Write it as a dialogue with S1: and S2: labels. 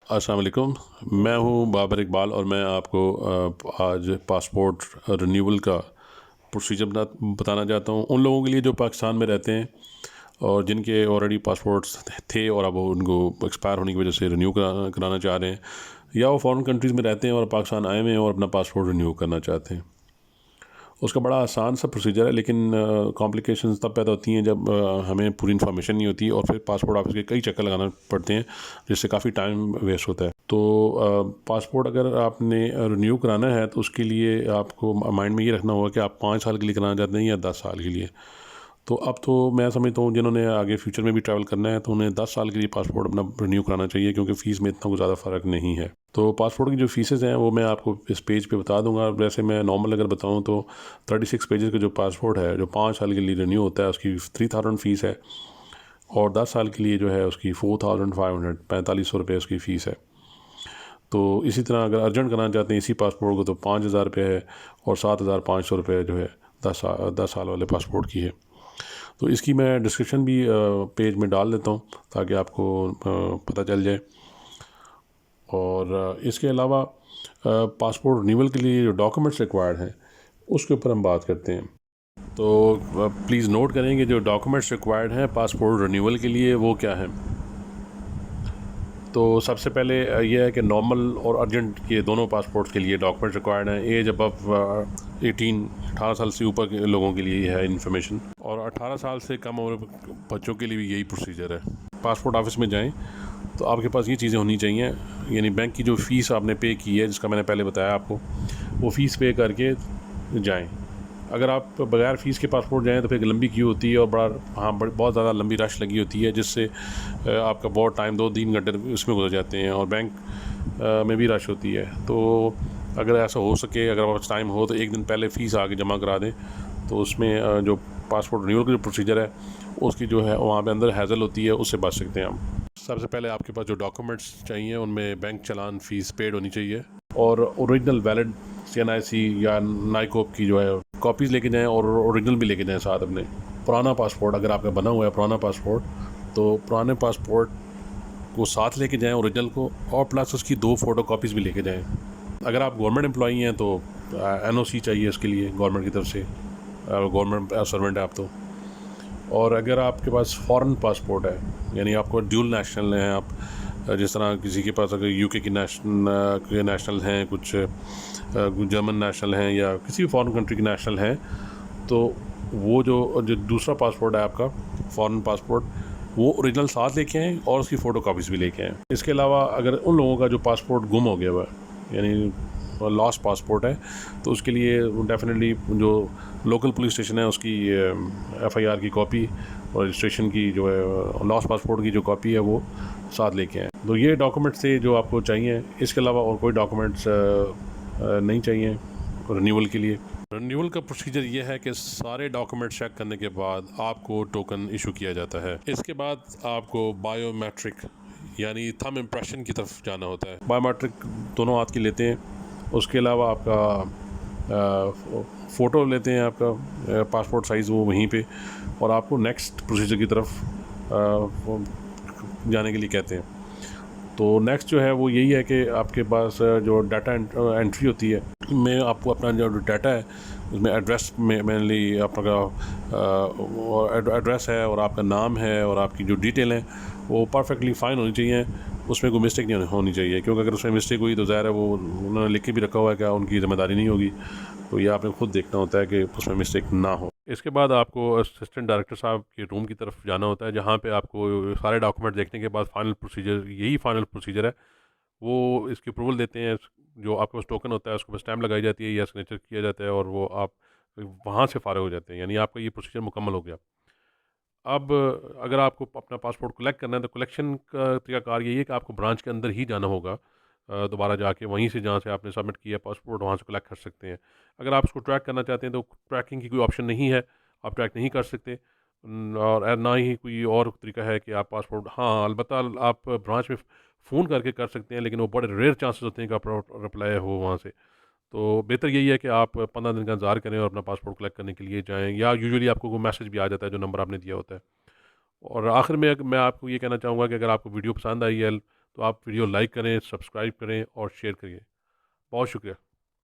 S1: अस्सलाम वालेकुम। मैं हूँ बाबर इकबाल और मैं आपको आज पासपोर्ट रिन्यूअल का प्रोसीजर बताना चाहता हूँ उन लोगों के लिए जो पाकिस्तान में रहते हैं और जिनके ऑलरेडी पासपोर्ट्स थे और अब वो उनको एक्सपायर होने की वजह से रिन्यू कराना चाह रहे हैं, या वो फॉरेन कंट्रीज़ में रहते हैं और पाकिस्तान आए हुए हैं और अपना पासपोर्ट रिन्यू करना चाहते हैं। उसका बड़ा आसान सा प्रोसीजर है, लेकिन कॉम्प्लिकेशंस तब पैदा होती हैं जब हमें पूरी इन्फॉर्मेशन नहीं होती और फिर पासपोर्ट ऑफिस के कई चक्कर लगाना पड़ते हैं, जिससे काफ़ी टाइम वेस्ट होता है। तो पासपोर्ट अगर आपने रिन्यू कराना है तो उसके लिए आपको माइंड में ये रखना होगा कि आप 5 साल के लिए कराना चाहते हैं या 10 साल के लिए। तो अब तो मैं समझता हूँ जिन्होंने आगे फ्यूचर में भी ट्रैवल करना है तो उन्हें 10 साल के लिए पासपोर्ट अपना रिन्यू कराना चाहिए, क्योंकि फ़ीस में इतना कुछ ज़्यादा फ़र्क नहीं है। तो पासपोर्ट की जो फ़ीसेज़ हैं वो मैं आपको इस पेज पे बता दूंगा। वैसे मैं नॉर्मल अगर बताऊँ तो 36 पेजेस का जो पासपोर्ट है जो 5 साल के लिए रिन्यू होता है उसकी 3000 फ़ीस है, और 10 साल के लिए जो है उसकी 4500 ₹4500 उसकी फ़ीस है। तो इसी तरह अगर अर्जेंट कराना चाहते हैं इसी पासपोर्ट को तो 5000 रुपये है, और 7500 रुपये जो है 10 साल वाले पासपोर्ट की है। तो इसकी मैं डिस्क्रिप्शन भी पेज में डाल देता हूँ ताकि आपको पता चल जाए। और इसके अलावा पासपोर्ट रिन्यूअल के लिए जो डॉक्यूमेंट्स रिक्वायर्ड हैं उसके ऊपर हम बात करते हैं। तो प्लीज़ नोट करें कि जो डॉक्यूमेंट्स रिक्वायर्ड हैं पासपोर्ट रिन्यूअल के लिए वो क्या हैं। तो सबसे पहले ये है कि नॉर्मल और अर्जेंट ये दोनों पासपोर्ट्स के लिए डॉक्यूमेंट्स रिक्वायर्ड हैं। एज अबव 18 साल से ऊपर के लोगों के लिए है इन्फॉर्मेशन, और 18 साल से कम उम्र बच्चों के लिए भी यही प्रोसीजर है। पासपोर्ट ऑफिस में जाएं तो आपके पास ये चीज़ें होनी चाहिए, यानी बैंक की जो फ़ीस आपने पे की है जिसका मैंने पहले बताया आपको, वो फ़ीस पे करके जाएँ। अगर आप बगैर फ़ीस के पासपोर्ट जाएँ तो फिर लंबी क्यू होती है और बहुत ज़्यादा लंबी रश लगी होती है, जिससे आपका बहुत टाइम 2-3 घंटे उसमें गुजर जाते हैं, और बैंक में भी रश होती है। तो अगर ऐसा हो सके, अगर आपके पास टाइम हो तो एक दिन पहले फ़ीस आके जमा करा दें, तो उसमें जो पासपोर्ट रिन्यूअल का जो प्रोसीजर है उसकी जो है वहाँ पे अंदर हैज़ल होती है, उससे बच सकते हैं हम। सबसे पहले आपके पास जो डॉक्यूमेंट्स चाहिए उनमें बैंक चालान फ़ीस पेड होनी चाहिए, और ओरिजिनल वैलिड CNIC या नाइकोप की जो है कॉपीज़ लेके जाएं, और ओरिजिनल भी लेके जाएं साथ अपने। पुराना पासपोर्ट अगर आपका बना हुआ है पुराना पासपोर्ट, तो पुराने पासपोर्ट को साथ लेके जाएं ओरिजिनल को, और प्लस उसकी 2 फ़ोटो कॉपीज़ भी लेके जाएं। अगर आप गवर्नमेंट एम्प्लॉई हैं तो NOC चाहिए उसके लिए गवर्नमेंट की तरफ से, गवर्नमेंट सर्वेंट है आप तो। और अगर आपके पास फ़ॉरेन पासपोर्ट है, यानी आपको ड्यूल नेशनल हैं आप, जिस तरह किसी के पास अगर UK की नेशनल हैं, कुछ जर्मन नेशनल हैं, या किसी भी फॉरेन कंट्री के नेशनल हैं, तो वो जो जो दूसरा पासपोर्ट है आपका फ़ॉरेन पासपोर्ट, वो ओरिजिनल साथ लेके आएँ और उसकी फ़ोटो कॉपीज़ भी लेके आएँ। इसके अलावा अगर उन लोगों का जो पासपोर्ट गुम हो गया हुआ है, यानी लॉस्ट पासपोर्ट है, तो उसके लिए डेफिनेटली जो लोकल पुलिस स्टेशन है उसकी FIR की कॉपी और रजिस्ट्रेशन की जो है लॉस्ट पासपोर्ट की जो कॉपी है वो साथ लेके आएँ। तो ये डॉक्यूमेंट्स थे जो आपको चाहिए। इसके अलावा और कोई डॉक्यूमेंट्स नहीं चाहिए रिन्यूअल के लिए। रिन्यूअल का प्रोसीजर ये है कि सारे डॉक्यूमेंट चेक करने के बाद आपको टोकन इशू किया जाता है। इसके बाद आपको बायोमेट्रिक यानी थंब इम्प्रेशन की तरफ जाना होता है। बायोमेट्रिक दोनों हाथ की लेते हैं। उसके अलावा आपका फ़ोटो लेते हैं, आपका पासपोर्ट साइज़ वो वहीं पे, और आपको नेक्स्ट प्रोसीजर की तरफ जाने के लिए कहते हैं। तो नेक्स्ट जो है वो यही है कि आपके पास जो डाटा एंट्री होती है, में आपको अपना जो डाटा है उसमें एड्रेस में मेनली आपका एड्रेस है और आपका नाम है और आपकी जो डिटेल है वो परफेक्टली फ़ाइन होनी चाहिए, उसमें कोई मिस्टेक नहीं होनी चाहिए, क्योंकि अगर उसमें मिस्टेक हुई तो ज़ाहिर है वो उन्होंने लिख के भी रखा हुआ है कि उनकी ज़िम्मेदारी नहीं होगी। तो ये आपने खुद देखना होता है कि उसमें मिस्टेक ना हो। इसके बाद आपको असिस्टेंट डायरेक्टर साहब के रूम की तरफ जाना होता है, जहाँ पे आपको सारे डॉक्यूमेंट देखने के बाद फाइनल प्रोसीजर, यही फाइनल प्रोसीजर है, वो इसकी अप्रूवल देते हैं। जो आपके पास टोकन होता है उसके पास स्टैम्प लगाई जाती है या सिग्नेचर किया जाता है, और वो आप वहाँ से फ़ारिग हो जाते हैं, यानी आपका ये प्रोसीजर मुकम्मल हो गया। अब अगर आपको अपना पासपोर्ट कलेक्ट करना है तो कलेक्शन का तरीकाकार यही है कि आपको ब्रांच के अंदर ही जाना होगा, दोबारा जाके वहीं से जहाँ से आपने सबमिट किया पासपोर्ट वहाँ से कलेक्ट कर सकते हैं। अगर आप उसको ट्रैक करना चाहते हैं तो ट्रैकिंग की कोई ऑप्शन नहीं है, आप ट्रैक नहीं कर सकते। और ना ही कोई और तरीका है कि आप पासपोर्ट, हाँ अलबत्ता आप ब्रांच में फ़ोन करके कर सकते हैं, लेकिन वो बड़े रेयर चांसेस होते हैं कि आप रिप्लाई हो वहाँ से। तो बेहतर यही है कि आप 15 दिन का इंतज़ार करें और अपना पासपोर्ट कलेक्ट करने के लिए जाएँ, या यूजुअली आपको वो मैसेज भी आ जाता है जो नंबर आपने दिया होता है। और आखिर में मैं आपको ये कहना चाहूँगा कि अगर आपको वीडियो पसंद आई है तो आप वीडियो लाइक करें, सब्सक्राइब करें और शेयर करिए। बहुत शुक्रिया।